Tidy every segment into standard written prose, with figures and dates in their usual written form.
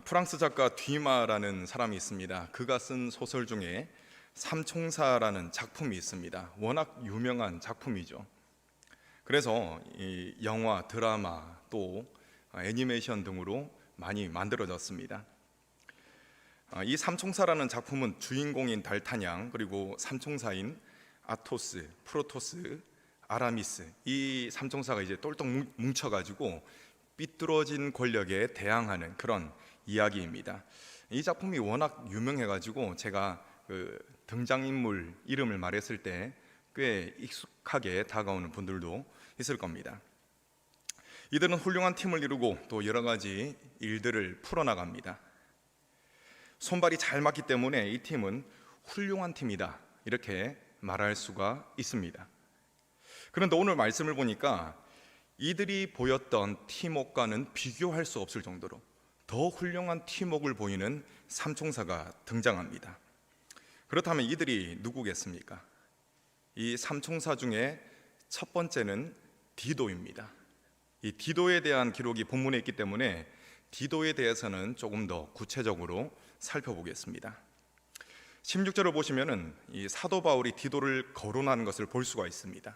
프랑스 작가 뒤마라는 사람이 있습니다. 그가 쓴 소설 중에 삼총사라는 작품이 있습니다. 워낙 유명한 작품이죠. 그래서 이 영화, 드라마, 또 애니메이션 등으로 많이 만들어졌습니다. 이 삼총사라는 작품은 주인공인 달타냥, 그리고 삼총사인 아토스, 프로토스, 아라미스, 이 삼총사가 이제 똘똘 뭉쳐가지고 삐뚤어진 권력에 대항하는 그런 이야기입니다. 이 작품이 워낙 유명해가지고 제가 그 등장인물 이름을 말했을 때 꽤 익숙하게 다가오는 분들도 있을 겁니다. 이들은 훌륭한 팀을 이루고 또 여러 가지 일들을 풀어나갑니다. 손발이 잘 맞기 때문에 이 팀은 훌륭한 팀이다, 이렇게 말할 수가 있습니다. 그런데 오늘 말씀을 보니까 이들이 보였던 팀워크와는 비교할 수 없을 정도로 더 훌륭한 팀워크를 보이는 삼총사가 등장합니다. 그렇다면 이들이 누구겠습니까? 이 삼총사 중에 첫 번째는 디도입니다. 이 디도에 대한 기록이 본문에 있기 때문에 디도에 대해서는 조금 더 구체적으로 살펴보겠습니다. 16절을 보시면은 이 사도 바울이 디도를 거론하는 것을 볼 수가 있습니다.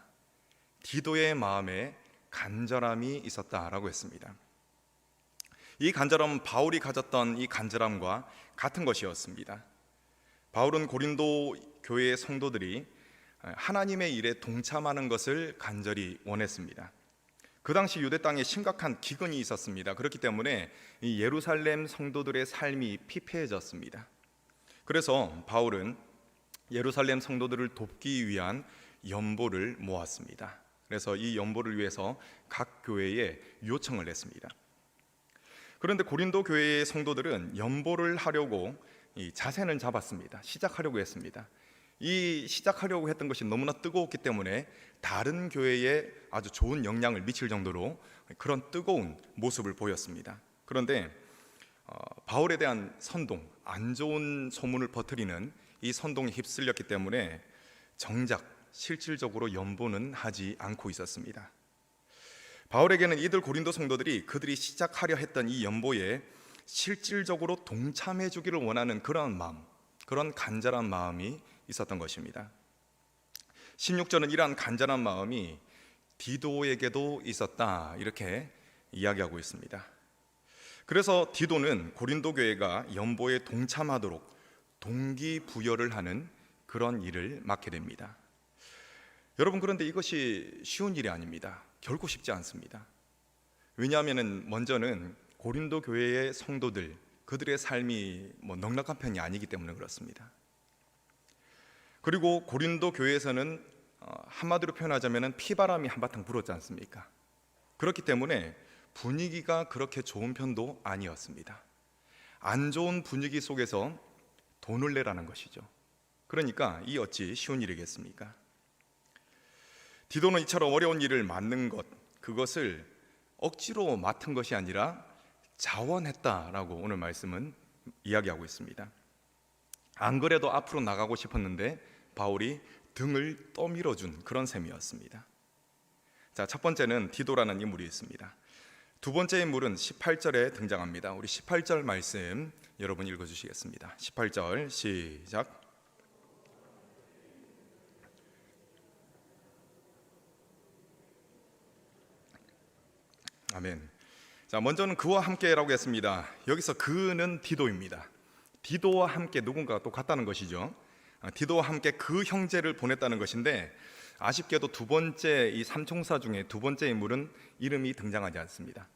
디도의 마음에 간절함이 있었다라고 했습니다. 이 간절함은 바울이 가졌던 이 간절함과 같은 것이었습니다. 바울은 고린도 교회의 성도들이 하나님의 일에 동참하는 것을 간절히 원했습니다. 그 당시 유대 땅에 심각한 기근이 있었습니다. 그렇기 때문에 이 예루살렘 성도들의 삶이 피폐해졌습니다. 그래서 바울은 예루살렘 성도들을 돕기 위한 연보를 모았습니다. 그래서 이 연보를 위해서 각 교회에 요청을 했습니다. 그런데 고린도 교회의 성도들은 연보를 하려고 이 자세는 잡았습니다. 시작하려고 했습니다. 이 시작하려고 했던 것이 너무나 뜨거웠기 때문에 다른 교회에 아주 좋은 영향을 미칠 정도로 그런 뜨거운 모습을 보였습니다. 그런데 바울에 대한 선동, 안 좋은 소문을 퍼뜨리는 이 선동에 휩쓸렸기 때문에 정작 실질적으로 연보는 하지 않고 있었습니다. 바울에게는 이들 고린도 성도들이 그들이 시작하려 했던 이 연보에 실질적으로 동참해 주기를 원하는 그런 마음, 그런 간절한 마음이 있었던 것입니다. 16절은 이러한 간절한 마음이 디도에게도 있었다, 이렇게 이야기하고 있습니다. 그래서 디도는 고린도 교회가 연보에 동참하도록 동기부여를 하는 그런 일을 맡게 됩니다. 여러분, 그런데 이것이 쉬운 일이 아닙니다. 결코 쉽지 않습니다. 왜냐하면 먼저는 고린도 교회의 성도들, 그들의 삶이 넉넉한 편이 아니기 때문에 그렇습니다. 그리고 고린도 교회에서는 한마디로 표현하자면 피바람이 한바탕 불었지 않습니까? 그렇기 때문에 분위기가 그렇게 좋은 편도 아니었습니다. 안 좋은 분위기 속에서 돈을 내라는 것이죠. 그러니까 이 어찌 쉬운 일이겠습니까? 디도는 이처럼 어려운 일을 맡는 것, 그것을 억지로 맡은 것이 아니라 자원했다라고 오늘 말씀은 이야기하고 있습니다. 안 그래도 앞으로 나가고 싶었는데 바울이 등을 떠밀어준 그런 셈이었습니다. 자, 첫 번째는 디도라는 인물이 있습니다. 두 번째 인물은 18절에 등장합니다. 우리 18절 말씀 여러분 읽어주시겠습니다. 18절 시작. 아멘. 자, 먼저는 그와 함께라고 했습니다. 여기서 그는 디도입니다. 디도와 함께 누군가가 또 갔다는 것이죠. 디도와 함께 그 형제를 보냈다는 것인데, 아쉽게도 두 번째 이 삼총사 중에 두 번째 인물은 이름이 등장하지 않습니다.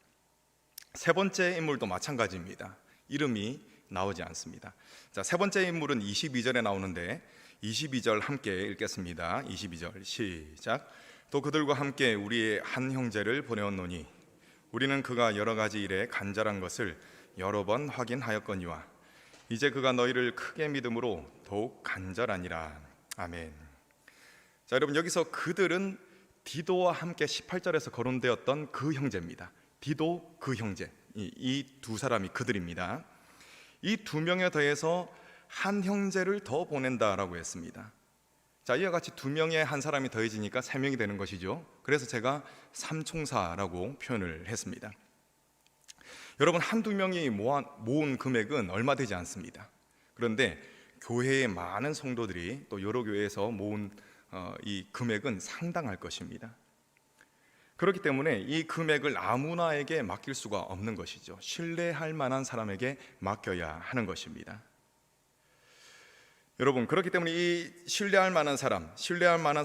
세 번째 인물도 마찬가지입니다. 이름이 나오지 않습니다. 자, 세 번째 인물은 22절에 나오는데 22절 함께 읽겠습니다. 22절 시작. 또 그들과 함께 우리의 한 형제를 보내었노니 우리는 그가 여러 가지 일에 간절한 것을 여러 번 확인하였거니와 이제 그가 너희를 크게 믿음으로 더욱 간절하니라. 아멘. 자, 여러분, 여기서 그들은 디도와 함께 18절에서 거론되었던 그 형제입니다. 디도 그 형제, 이 두 사람이 그들입니다. 이 두 명에 더해서 한 형제를 더 보낸다라고 했습니다. 자, 이와 같이 두 명의 한 사람이 더해지니까 세 명이 되는 것이죠. 그래서 제가 삼총사라고 표현을 했습니다. 여러분, 한두 명이 모은 금액은 얼마 되지 않습니다. 그런데 교회의 많은 성도들이 또 여러 교회에서 모은 이 금액은 상당할 것입니다. 그렇기 때문에 이 금액을 아무나에게 맡길 수가 없는 것이죠. 신뢰할 만한 사람에게 맡겨야 하는 것입니다. 여러분, 그렇기 때문에 이 신뢰할 만한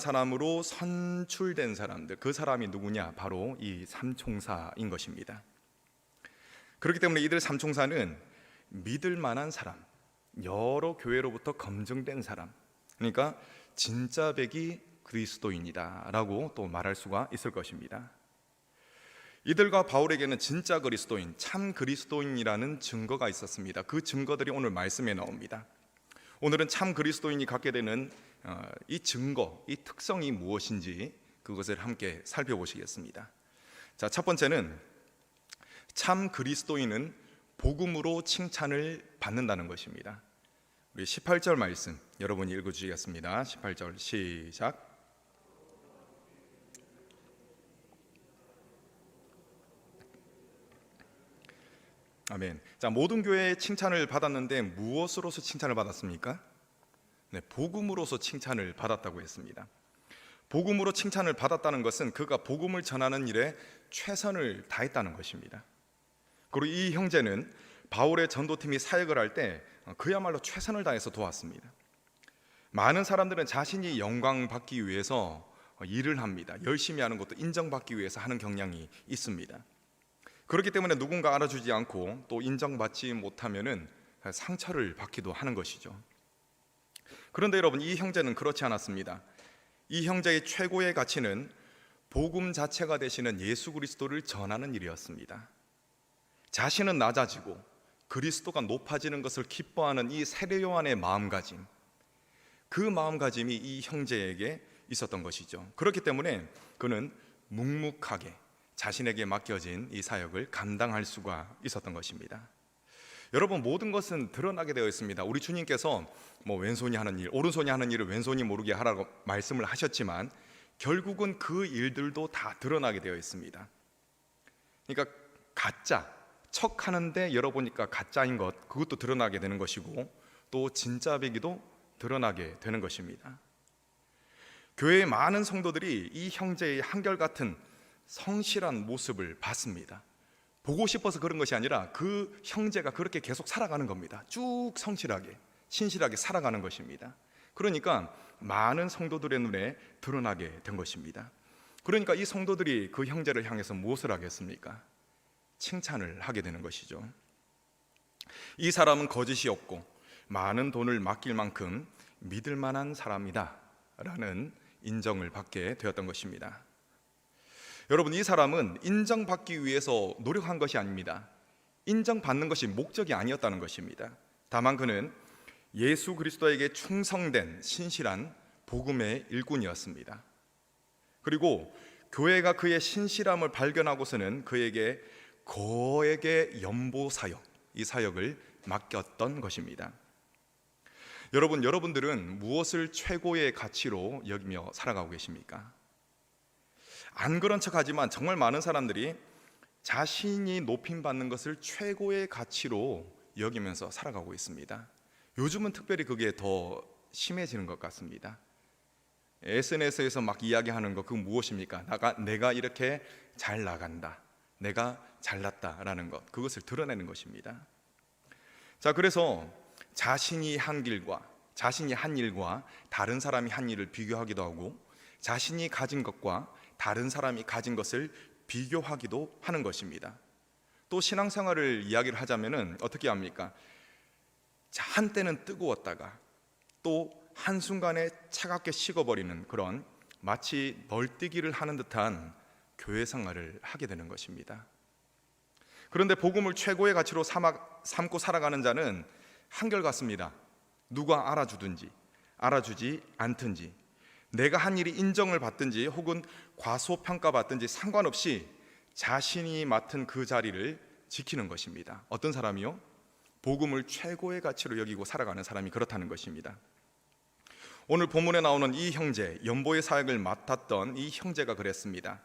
사람으로 선출된 사람들, 그 사람이 누구냐? 바로 이 삼총사인 것입니다. 그렇기 때문에 이들 삼총사는 믿을 만한 사람, 여러 교회로부터 검증된 사람, 그러니까 진짜 백이 그리스도인이다 라고 또 말할 수가 있을 것입니다. 이들과 바울에게는 진짜 그리스도인, 참 그리스도인이라는 증거가 있었습니다. 그 증거들이 오늘 말씀에 나옵니다. 오늘은 참 그리스도인이 갖게 되는 이 증거, 이 특성이 무엇인지 그것을 함께 살펴보시겠습니다. 자, 첫 번째는 참 그리스도인은 복음으로 칭찬을 받는다는 것입니다. 우리 18절 말씀 여러분이 읽어주시겠습니다. 18절 시작. 아멘. 자, 모든 교회의 칭찬을 받았는데 무엇으로서 칭찬을 받았습니까? 네, 복음으로서 칭찬을 받았다고 했습니다. 복음으로 칭찬을 받았다는 것은 그가 복음을 전하는 일에 최선을 다했다는 것입니다. 그리고 이 형제는 바울의 전도팀이 사역을 할 때 그야말로 최선을 다해서 도왔습니다. 많은 사람들은 자신이 영광 받기 위해서 일을 합니다. 열심히 하는 것도 인정받기 위해서 하는 경향이 있습니다. 그렇기 때문에 누군가 알아주지 않고 또 인정받지 못하면은 상처를 받기도 하는 것이죠. 그런데 여러분, 이 형제는 그렇지 않았습니다. 이 형제의 최고의 가치는 복음 자체가 되시는 예수 그리스도를 전하는 일이었습니다. 자신은 낮아지고 그리스도가 높아지는 것을 기뻐하는 이 세례 요한의 마음가짐, 그 마음가짐이 이 형제에게 있었던 것이죠. 그렇기 때문에 그는 묵묵하게 자신에게 맡겨진 이 사역을 감당할 수가 있었던 것입니다. 여러분, 모든 것은 드러나게 되어 있습니다. 우리 주님께서 왼손이 하는 일, 오른손이 하는 일을 왼손이 모르게 하라고 말씀을 하셨지만 결국은 그 일들도 다 드러나게 되어 있습니다. 그러니까 가짜, 척하는데 열어보니까 가짜인 것, 그것도 드러나게 되는 것이고 또 진짜 배기도 드러나게 되는 것입니다. 교회의 많은 성도들이 이 형제의 한결같은 성실한 모습을 봤습니다. 보고 싶어서 그런 것이 아니라 그 형제가 그렇게 계속 살아가는 겁니다. 쭉 성실하게, 신실하게 살아가는 것입니다. 그러니까 많은 성도들의 눈에 드러나게 된 것입니다. 그러니까 이 성도들이 그 형제를 향해서 무엇을 하겠습니까? 칭찬을 하게 되는 것이죠. 이 사람은 거짓이 없고 많은 돈을 맡길 만큼 믿을 만한 사람이다 라는 인정을 받게 되었던 것입니다. 여러분, 이 사람은 인정받기 위해서 노력한 것이 아닙니다. 인정받는 것이 목적이 아니었다는 것입니다. 다만 그는 예수 그리스도에게 충성된 신실한 복음의 일꾼이었습니다. 그리고 교회가 그의 신실함을 발견하고서는 그에게 거액의 연보 사역, 이 사역을 맡겼던 것입니다. 여러분들은 무엇을 최고의 가치로 여기며 살아가고 계십니까? 안 그런 척하지만 정말 많은 사람들이 자신이 높임받는 것을 최고의 가치로 여기면서 살아가고 있습니다. 요즘은 특별히 그게 더 심해지는 것 같습니다. SNS에서 막 이야기하는 거, 그거 무엇입니까? 내가 이렇게 잘 나간다, 내가 잘났다라는 것, 그것을 드러내는 것입니다. 자, 그래서 자신이 한 일과 다른 사람이 한 일을 비교하기도 하고 자신이 가진 것과 다른 사람이 가진 것을 비교하기도 하는 것입니다. 또 신앙생활을 이야기를 하자면은 어떻게 합니까? 한때는 뜨거웠다가 또 한순간에 차갑게 식어버리는 그런 마치 널뛰기를 하는 듯한 교회 생활을 하게 되는 것입니다. 그런데 복음을 최고의 가치로 삼고 살아가는 자는 한결같습니다. 누가 알아주든지 알아주지 않든지, 내가 한 일이 인정을 받든지 혹은 과소평가받든지 상관없이 자신이 맡은 그 자리를 지키는 것입니다. 어떤 사람이요? 복음을 최고의 가치로 여기고 살아가는 사람이 그렇다는 것입니다. 오늘 본문에 나오는 이 형제, 연보의 사역을 맡았던 이 형제가 그랬습니다.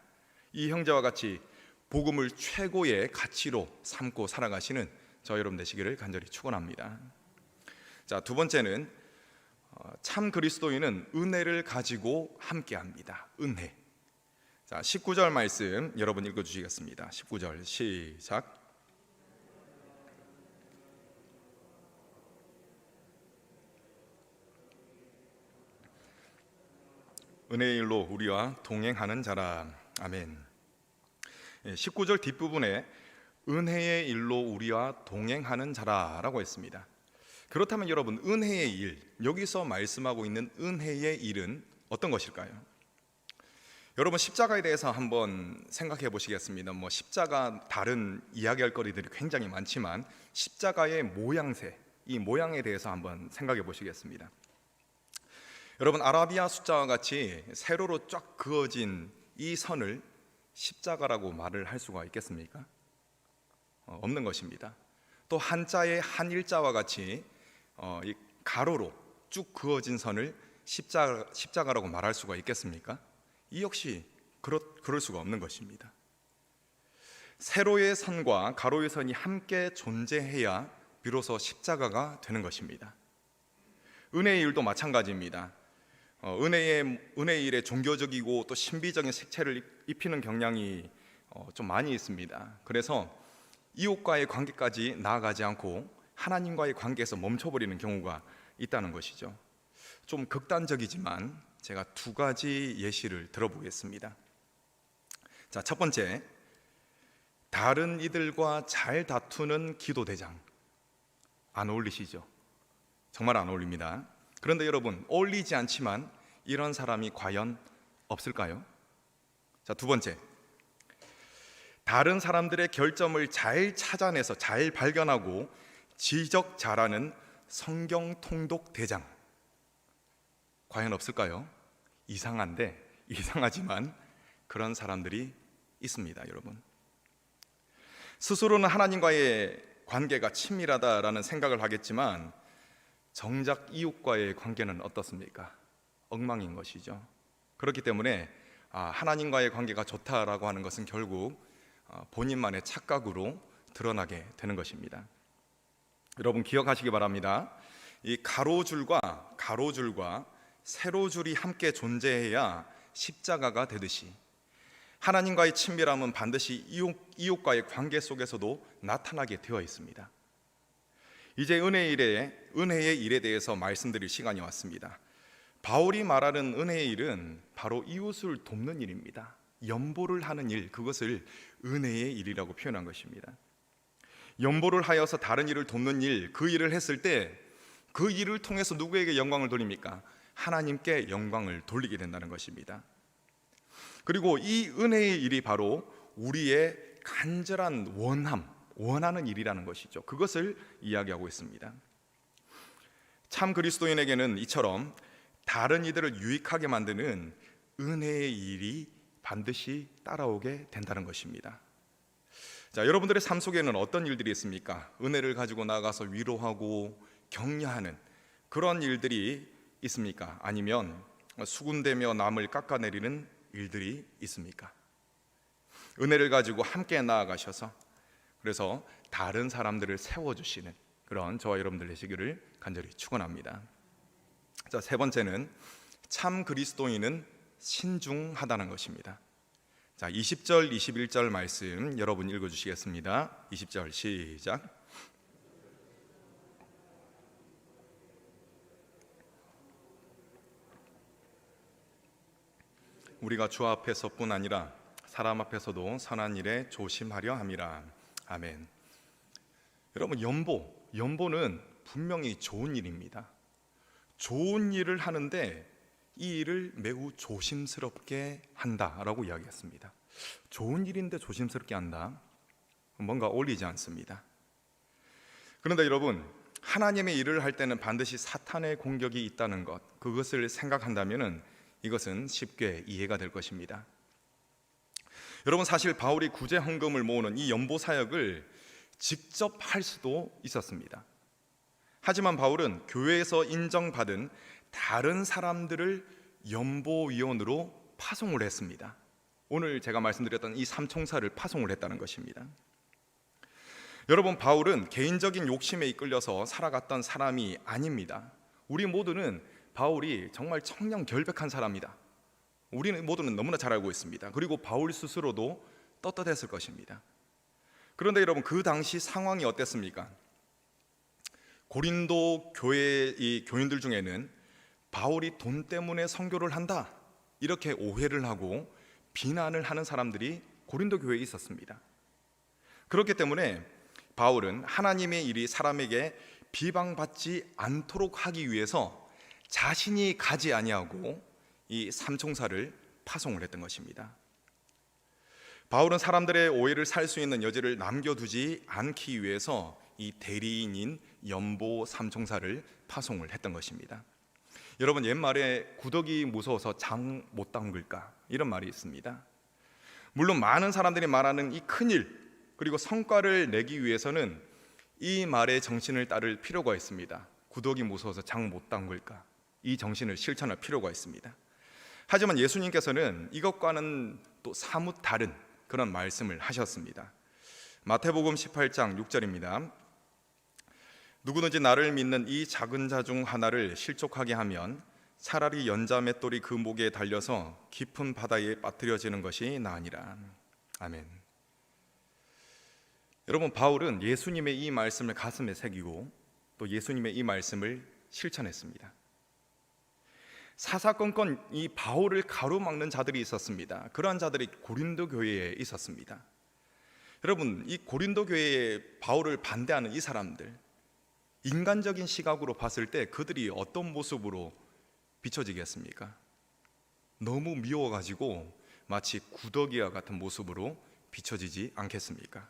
이 형제와 같이 복음을 최고의 가치로 삼고 살아가시는 저 여러분 되시기를 간절히 축원합니다. 자, 두 번째는 참 그리스도인은 은혜를 가지고 함께합니다. 은혜. 자, 19절 말씀 여러분 읽어주시겠습니다. 19절 시작. 은혜의 일로 우리와 동행하는 자라. 아멘. 19절 뒷부분에 은혜의 일로 우리와 동행하는 자라라고 했습니다. 그렇다면 여러분, 은혜의 일, 여기서 말씀하고 있는 은혜의 일은 어떤 것일까요? 여러분, 십자가에 대해서 한번 생각해 보시겠습니다. 십자가 다른 이야기할 거리들이 굉장히 많지만 십자가의 모양새, 이 모양에 대해서 한번 생각해 보시겠습니다. 여러분, 아라비아 숫자와 같이 세로로 쫙 그어진 이 선을 십자가라고 말을 할 수가 있겠습니까? 없는 것입니다. 또 한자의 한일자와 같이 이 가로로 쭉 그어진 선을 십자가라고 말할 수가 있겠습니까? 이 역시 그럴 수가 없는 것입니다. 세로의 선과 가로의 선이 함께 존재해야 비로소 십자가가 되는 것입니다. 은혜의 일도 마찬가지입니다. 은혜의 일에 종교적이고 또 신비적인 색채를 입히는 경향이 좀 많이 있습니다. 그래서 이웃과의 관계까지 나아가지 않고 하나님과의 관계에서 멈춰버리는 경우가 있다는 것이죠. 좀 극단적이지만 제가 두 가지 예시를 들어보겠습니다. 자, 첫 번째, 다른 이들과 잘 다투는 기도대장. 안 어울리시죠? 정말 안 어울립니다. 그런데 여러분, 어울리지 않지만 이런 사람이 과연 없을까요? 자, 두 번째, 다른 사람들의 결점을 잘 찾아내서 잘 발견하고 지적 잘하는 성경 통독 대장. 과연 없을까요? 이상하지만 그런 사람들이 있습니다, 여러분. 스스로는 하나님과의 관계가 친밀하다라는 생각을 하겠지만 정작 이웃과의 관계는 어떻습니까? 엉망인 것이죠. 그렇기 때문에 하나님과의 관계가 좋다라고 하는 것은 결국 본인만의 착각으로 드러나게 되는 것입니다. 여러분, 기억하시기 바랍니다. 이 가로줄과 세로줄이 함께 존재해야 십자가가 되듯이 하나님과의 친밀함은 반드시 이웃과의 관계 속에서도 나타나게 되어 있습니다. 이제 은혜의 일에 대해서 말씀드릴 시간이 왔습니다. 바울이 말하는 은혜의 일은 바로 이웃을 돕는 일입니다. 연보를 하는 일, 그것을 은혜의 일이라고 표현한 것입니다. 연보를 하여서 다른 일을 돕는 일, 그 일을 했을 때 그 일을 통해서 누구에게 영광을 돌립니까? 하나님께 영광을 돌리게 된다는 것입니다. 그리고 이 은혜의 일이 바로 우리의 간절한 원하는 일이라는 것이죠. 그것을 이야기하고 있습니다. 참 그리스도인에게는 이처럼 다른 이들을 유익하게 만드는 은혜의 일이 반드시 따라오게 된다는 것입니다. 자, 여러분들의 삶 속에는 어떤 일들이 있습니까? 은혜를 가지고 나가서 위로하고 격려하는 그런 일들이 있습니까? 아니면 수군대며 남을 깎아내리는 일들이 있습니까? 은혜를 가지고 함께 나아가셔서 그래서 다른 사람들을 세워주시는 그런 저와 여러분들 되시기를 간절히 축원합니다. 자, 세 번째는 참 그리스도인은 신중하다는 것입니다. 자, 20절, 21절 말씀 여러분 읽어주시겠습니다. 20절 시작. 우리가 주 앞에서뿐 아니라 사람 앞에서도 선한 일에 조심하려 함이라. 아멘. 여러분, 연보는 분명히 좋은 일입니다. 좋은 일을 하는데 이 일을 매우 조심스럽게 한다라고 이야기했습니다. 좋은 일인데 조심스럽게 한다, 뭔가 어울리지 않습니다. 그런데 여러분, 하나님의 일을 할 때는 반드시 사탄의 공격이 있다는 것, 그것을 생각한다면 이것은 쉽게 이해가 될 것입니다. 여러분, 사실 바울이 구제 헌금을 모으는 이 연보 사역을 직접 할 수도 있었습니다. 하지만 바울은 교회에서 인정받은 다른 사람들을 연보위원으로 파송을 했습니다. 오늘 제가 말씀드렸던 이 삼총사를 파송을 했다는 것입니다. 여러분, 바울은 개인적인 욕심에 이끌려서 살아갔던 사람이 아닙니다. 우리 모두는 바울이 정말 청렴결백한 사람이다, 우리는 모두는 너무나 잘 알고 있습니다. 그리고 바울 스스로도 떳떳했을 것입니다. 그런데 여러분, 그 당시 상황이 어땠습니까? 고린도 교회 이 교인들 중에는 바울이 돈 때문에 선교를 한다, 이렇게 오해를 하고 비난을 하는 사람들이 고린도 교회에 있었습니다. 그렇기 때문에 바울은 하나님의 일이 사람에게 비방받지 않도록 하기 위해서 자신이 가지 아니하고 이 삼총사를 파송을 했던 것입니다. 바울은 사람들의 오해를 살 수 있는 여지를 남겨두지 않기 위해서 이 대리인인 연보 삼총사를 파송을 했던 것입니다. 여러분, 옛말에 구더기 무서워서 장 못 담글까, 이런 말이 있습니다. 물론 많은 사람들이 말하는 이 큰일, 그리고 성과를 내기 위해서는 이 말의 정신을 따를 필요가 있습니다. 구더기 무서워서 장 못 담글까, 이 정신을 실천할 필요가 있습니다. 하지만 예수님께서는 이것과는 또 사뭇 다른 그런 말씀을 하셨습니다. 마태복음 18장 6절입니다. 누구든지 나를 믿는 이 작은 자 중 하나를 실족하게 하면 차라리 연자 맷돌이 그 목에 달려서 깊은 바다에 빠뜨려지는 것이 나으니라. 아멘. 여러분, 바울은 예수님의 이 말씀을 가슴에 새기고 또 예수님의 이 말씀을 실천했습니다. 사사건건 이 바울을 가로막는 자들이 있었습니다. 그러한 자들이 고린도 교회에 있었습니다. 여러분, 이 고린도 교회에 바울을 반대하는 이 사람들, 인간적인 시각으로 봤을 때 그들이 어떤 모습으로 비춰지겠습니까? 너무 미워가지고 마치 구더기와 같은 모습으로 비춰지지 않겠습니까?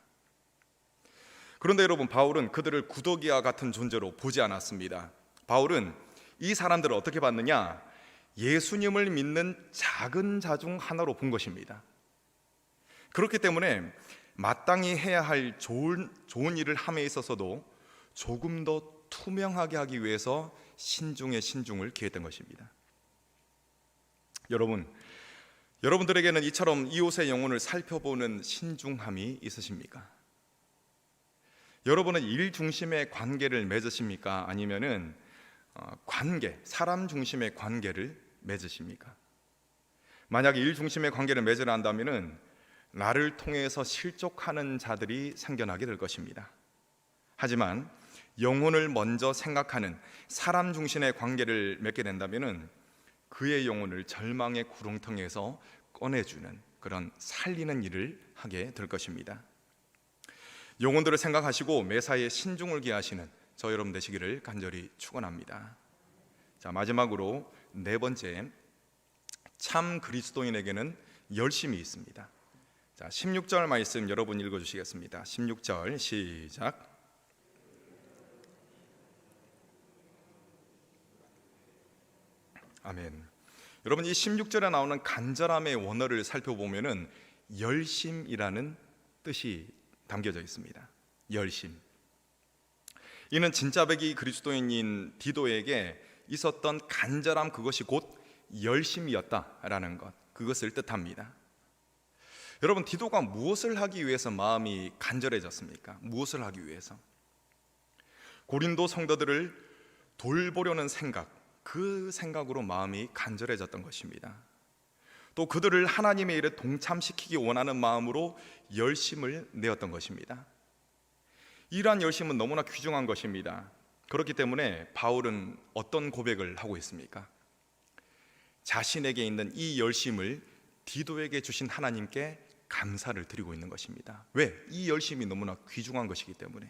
그런데 여러분, 바울은 그들을 구더기와 같은 존재로 보지 않았습니다. 바울은 이 사람들을 어떻게 봤느냐? 예수님을 믿는 작은 자 중 하나로 본 것입니다. 그렇기 때문에 마땅히 해야 할 좋은 일을 함에 있어서도 조금 더 투명하게 하기 위해서 신중에 신중을 기했던 것입니다. 여러분들에게는 이처럼 이웃의 영혼을 살펴보는 신중함이 있으십니까? 여러분은 일 중심의 관계를 맺으십니까? 아니면은 사람 중심의 관계를 맺으십니까? 만약에 일 중심의 관계를 맺으려 한다면은 나를 통해서 실족하는 자들이 생겨나게 될 것입니다. 하지만 영혼을 먼저 생각하는 사람 중심의 관계를 맺게 된다면은 그의 영혼을 절망의 구렁텅이에서 꺼내주는 그런 살리는 일을 하게 될 것입니다. 영혼들을 생각하시고 매사에 신중을 기하시는 저 여러분 되시기를 간절히 축원합니다. 자, 마지막으로 네 번째, 참 그리스도인에게는 열심이 있습니다. 자, 16절 말씀 여러분 읽어주시겠습니다. 16절 시작. 아멘. 여러분, 이 16절에 나오는 간절함의 원어를 살펴보면은 열심이라는 뜻이 담겨져 있습니다. 열심. 이는 진짜배기 그리스도인인 디도에게 있었던 간절함, 그것이 곧 열심이었다라는 것, 그것을 뜻합니다. 여러분, 디도가 무엇을 하기 위해서 마음이 간절해졌습니까? 무엇을 하기 위해서? 고린도 성도들을 돌보려는 생각, 그 생각으로 마음이 간절해졌던 것입니다. 또 그들을 하나님의 일에 동참시키기 원하는 마음으로 열심을 내었던 것입니다. 이러한 열심은 너무나 귀중한 것입니다. 그렇기 때문에 바울은 어떤 고백을 하고 있습니까? 자신에게 있는 이 열심을 디도에게 주신 하나님께 감사를 드리고 있는 것입니다. 왜? 이 열심이 너무나 귀중한 것이기 때문에.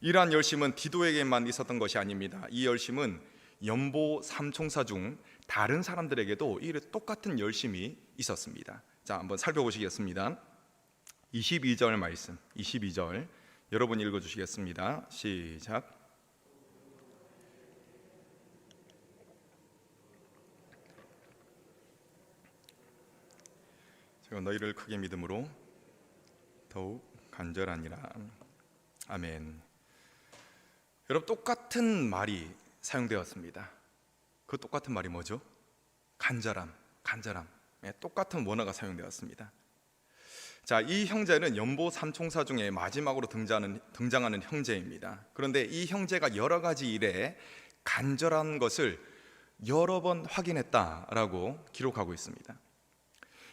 이러한 열심은 디도에게만 있었던 것이 아닙니다. 이 열심은 연보 삼총사 중 다른 사람들에게도 이 똑같은 열심이 있었습니다. 자, 한번 살펴보시겠습니다. 22절 말씀, 22절 여러분 읽어주시겠습니다. 시작. 제가 너희를 크게 믿음으로 더욱 간절하니라. 아멘. 여러분, 똑같은 말이 사용되었습니다. 그 똑같은 말이 뭐죠? 간절함, 간절함. 똑같은 원어가 사용되었습니다. 자, 이 형제는 연보 삼총사 중에 마지막으로 등장하는 형제입니다. 그런데 이 형제가 여러 가지 일에 간절한 것을 여러 번 확인했다라고 기록하고 있습니다.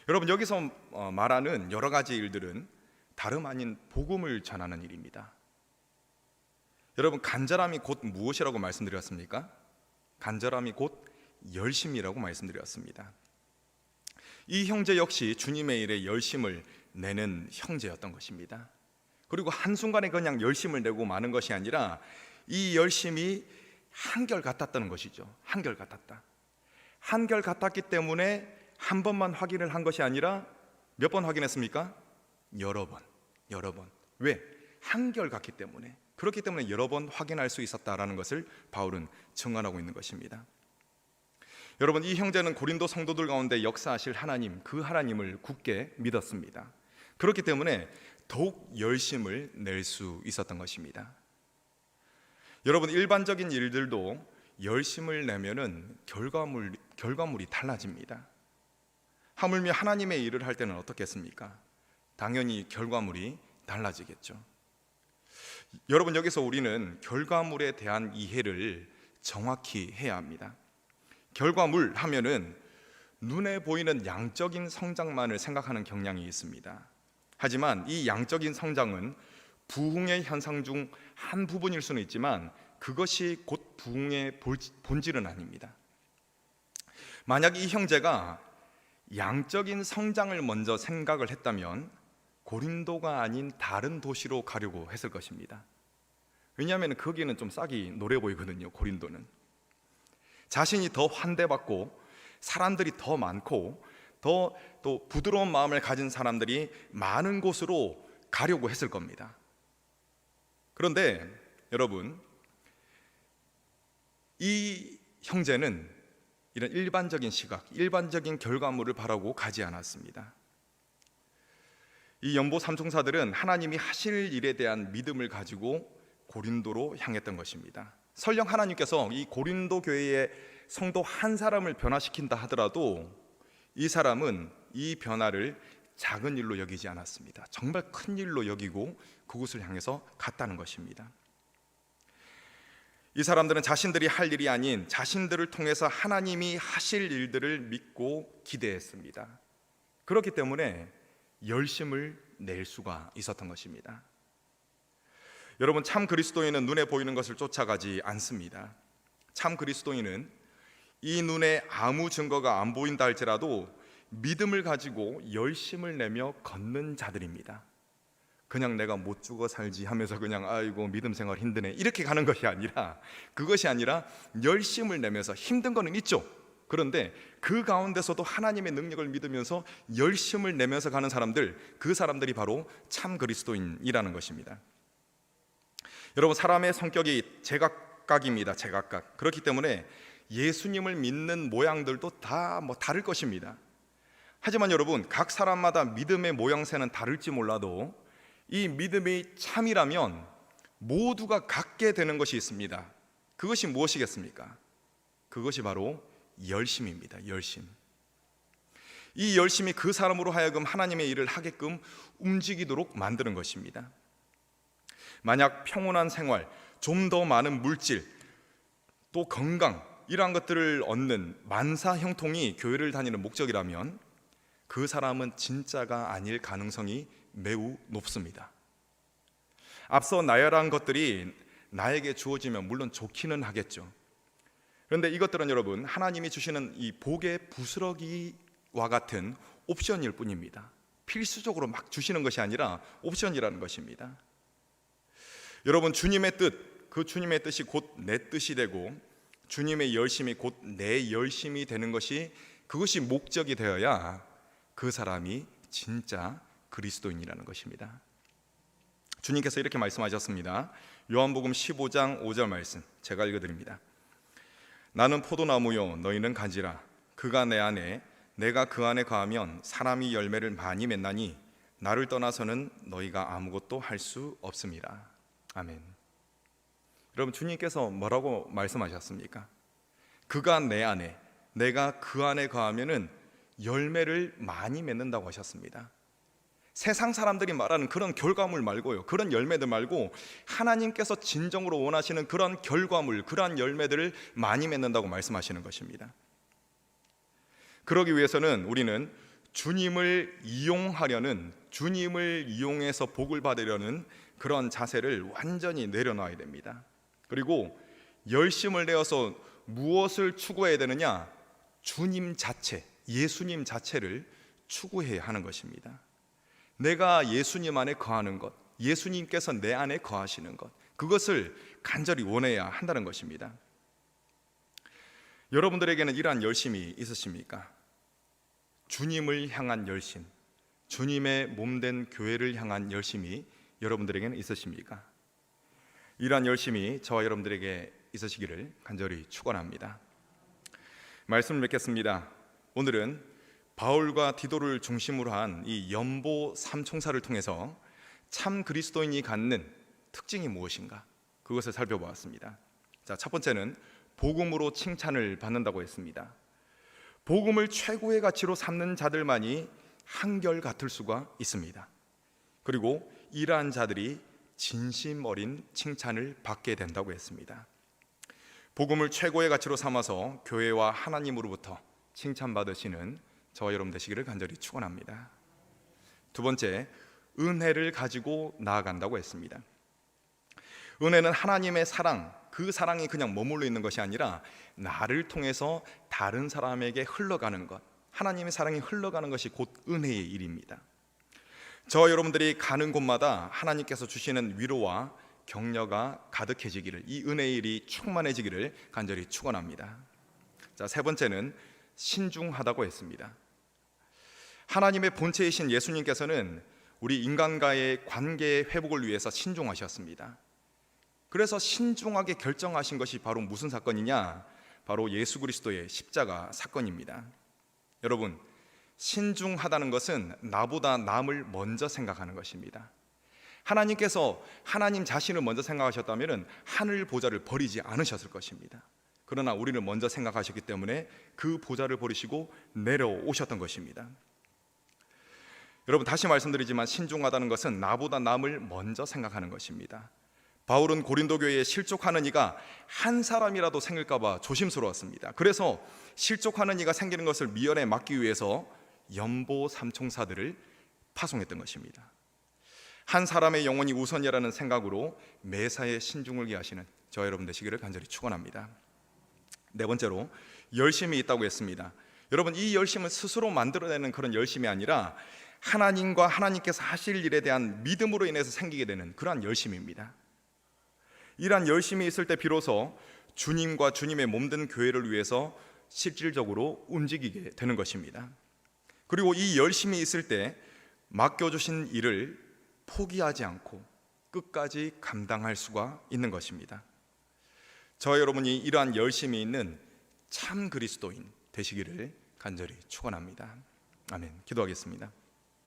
여러분, 여기서 말하는 여러 가지 일들은 다름 아닌 복음을 전하는 일입니다. 여러분, 간절함이 곧 무엇이라고 말씀드렸습니까? 간절함이 곧 열심이라고 말씀드렸습니다. 이 형제 역시 주님의 일에 열심을 내는 형제였던 것입니다. 그리고 한순간에 그냥 열심을 내고 마는 것이 아니라 이 열심이 한결같았다는 것이죠. 한결같았다. 한결같았기 때문에 한 번만 확인을 한 것이 아니라 몇 번 확인했습니까? 여러 번. 왜? 한결같기 때문에. 그렇기 때문에 여러 번 확인할 수 있었다라는 것을 바울은 증언하고 있는 것입니다. 여러분, 이 형제는 고린도 성도들 가운데 역사하실 하나님, 그 하나님을 굳게 믿었습니다. 그렇기 때문에 더욱 열심을 낼 수 있었던 것입니다. 여러분, 일반적인 일들도 열심을 내면은 결과물이 달라집니다. 하물며 하나님의 일을 할 때는 어떻겠습니까? 당연히 결과물이 달라지겠죠. 여러분, 여기서 우리는 결과물에 대한 이해를 정확히 해야 합니다. 결과물 하면은 눈에 보이는 양적인 성장만을 생각하는 경향이 있습니다. 하지만 이 양적인 성장은 부흥의 현상 중 한 부분일 수는 있지만 그것이 곧 부흥의 본질은 아닙니다. 만약 이 형제가 양적인 성장을 먼저 생각을 했다면 고린도가 아닌 다른 도시로 가려고 했을 것입니다. 왜냐하면 거기는 좀 싹이 노래 보이거든요. 고린도는 자신이 더 환대받고 사람들이 더 많고 더 또 부드러운 마음을 가진 사람들이 많은 곳으로 가려고 했을 겁니다. 그런데 여러분, 이 형제는 이런 일반적인 시각, 일반적인 결과물을 바라고 가지 않았습니다. 이 연보 삼총사들은 하나님이 하실 일에 대한 믿음을 가지고 고린도로 향했던 것입니다. 설령 하나님께서 이 고린도 교회의 성도 한 사람을 변화시킨다 하더라도 이 사람은 이 변화를 작은 일로 여기지 않았습니다. 정말 큰 일로 여기고 그곳을 향해서 갔다는 것입니다. 이 사람들은 자신들이 할 일이 아닌 자신들을 통해서 하나님이 하실 일들을 믿고 기대했습니다. 그렇기 때문에 열심을 낼 수가 있었던 것입니다. 여러분, 참 그리스도인은 눈에 보이는 것을 쫓아가지 않습니다. 참 그리스도인은 이 눈에 아무 증거가 안 보인다 할지라도 믿음을 가지고 열심을 내며 걷는 자들입니다. 그냥 내가 못 죽어 살지 하면서 그냥 아이고 믿음 생활 힘드네 이렇게 가는 것이 아니라, 그것이 아니라 열심을 내면서 힘든 거는 있죠. 그런데 그 가운데서도 하나님의 능력을 믿으면서 열심을 내면서 가는 사람들, 그 사람들이 바로 참 그리스도인이라는 것입니다. 여러분, 사람의 성격이 제각각입니다. 제각각. 그렇기 때문에 예수님을 믿는 모양들도 다 다를 것입니다. 하지만 여러분, 각 사람마다 믿음의 모양새는 다를지 몰라도 이 믿음이 참이라면 모두가 갖게 되는 것이 있습니다. 그것이 무엇이겠습니까? 그것이 바로 열심입니다. 열심. 이 열심이 그 사람으로 하여금 하나님의 일을 하게끔 움직이도록 만드는 것입니다. 만약 평온한 생활, 좀 더 많은 물질, 또 건강, 이러한 것들을 얻는 만사 형통이 교회를 다니는 목적이라면 그 사람은 진짜가 아닐 가능성이 매우 높습니다. 앞서 나열한 것들이 나에게 주어지면 물론 좋기는 하겠죠. 그런데 이것들은 여러분, 하나님이 주시는 이 복의 부스러기와 같은 옵션일 뿐입니다. 필수적으로 막 주시는 것이 아니라 옵션이라는 것입니다. 여러분, 주님의 뜻, 그 주님의 뜻이 곧 내 뜻이 되고 주님의 열심이 곧 내 열심이 되는 것이, 그것이 목적이 되어야 그 사람이 진짜 그리스도인이라는 것입니다. 주님께서 이렇게 말씀하셨습니다. 요한복음 15장 5절 말씀 제가 읽어드립니다. 나는 포도나무요 너희는 가지라. 그가 내 안에 내가 그 안에 거하면 사람이 열매를 많이 맺나니 나를 떠나서는 너희가 아무것도 할 수 없습니다. 아멘. 여러분, 주님께서 뭐라고 말씀하셨습니까? 그가 내 안에, 내가 그 안에 거하면은 열매를 많이 맺는다고 하셨습니다. 세상 사람들이 말하는 그런 결과물 말고요, 그런 열매들 말고 하나님께서 진정으로 원하시는 그런 결과물, 그러한 열매들을 많이 맺는다고 말씀하시는 것입니다. 그러기 위해서는 우리는 주님을 이용하려는, 주님을 이용해서 복을 받으려는 그런 자세를 완전히 내려놔야 됩니다. 그리고 열심을 내어서 무엇을 추구해야 되느냐? 주님 자체, 예수님 자체를 추구해야 하는 것입니다. 내가 예수님 안에 거하는 것, 예수님께서 내 안에 거하시는 것, 그것을 간절히 원해야 한다는 것입니다. 여러분들에게는 이러한 열심이 있으십니까? 주님을 향한 열심, 주님의 몸된 교회를 향한 열심이 여러분들에게는 있으십니까? 이러한 열심이 저와 여러분들에게 있으시기를 간절히 축원합니다. 말씀을 맺겠습니다. 오늘은 바울과 디도를 중심으로 한 이 연보 삼총사를 통해서 참 그리스도인이 갖는 특징이 무엇인가, 그것을 살펴보았습니다. 자, 첫 번째는 복음으로 칭찬을 받는다고 했습니다. 복음을 최고의 가치로 삼는 자들만이 한결같을 수가 있습니다. 그리고 이러한 자들이 진심 어린 칭찬을 받게 된다고 했습니다. 복음을 최고의 가치로 삼아서 교회와 하나님으로부터 칭찬받으시는 저와 여러분 되시기를 간절히 축원합니다. 두 번째, 은혜를 가지고 나아간다고 했습니다. 은혜는 하나님의 사랑, 그 사랑이 그냥 머물러 있는 것이 아니라 나를 통해서 다른 사람에게 흘러가는 것, 하나님의 사랑이 흘러가는 것이 곧 은혜의 일입니다. 저와 여러분들이 가는 곳마다 하나님께서 주시는 위로와 격려가 가득해지기를, 이 은혜의 일이 충만해지기를 간절히 축원합니다. 자, 세 번째는 신중하다고 했습니다. 하나님의 본체이신 예수님께서는 우리 인간과의 관계의 회복을 위해서 신중하셨습니다. 그래서 신중하게 결정하신 것이 바로 무슨 사건이냐? 바로 예수 그리스도의 십자가 사건입니다. 여러분, 신중하다는 것은 나보다 남을 먼저 생각하는 것입니다. 하나님께서 하나님 자신을 먼저 생각하셨다면 하늘 보좌를 버리지 않으셨을 것입니다. 그러나 우리를 먼저 생각하셨기 때문에 그 보좌를 버리시고 내려오셨던 것입니다. 여러분, 다시 말씀드리지만 신중하다는 것은 나보다 남을 먼저 생각하는 것입니다. 바울은 고린도 교회에 실족하는 이가 한 사람이라도 생길까 봐 조심스러웠습니다. 그래서 실족하는 이가 생기는 것을 미연에 막기 위해서 연보 삼총사들을 파송했던 것입니다. 한 사람의 영혼이 우선이라는 생각으로 매사에 신중을 기하시는 저와 여러분 되시기를 간절히 축원합니다. 네 번째로, 열심이 있다고 했습니다. 여러분, 이 열심은 스스로 만들어내는 그런 열심이 아니라 하나님과 하나님께서 하실 일에 대한 믿음으로 인해서 생기게 되는 그러한 열심입니다. 이러한 열심이 있을 때 비로소 주님과 주님의 몸된 교회를 위해서 실질적으로 움직이게 되는 것입니다. 그리고 이 열심이 있을 때 맡겨주신 일을 포기하지 않고 끝까지 감당할 수가 있는 것입니다. 저와 여러분이 이러한 열심이 있는 참 그리스도인 되시기를 간절히 축원합니다. 아멘. 기도하겠습니다.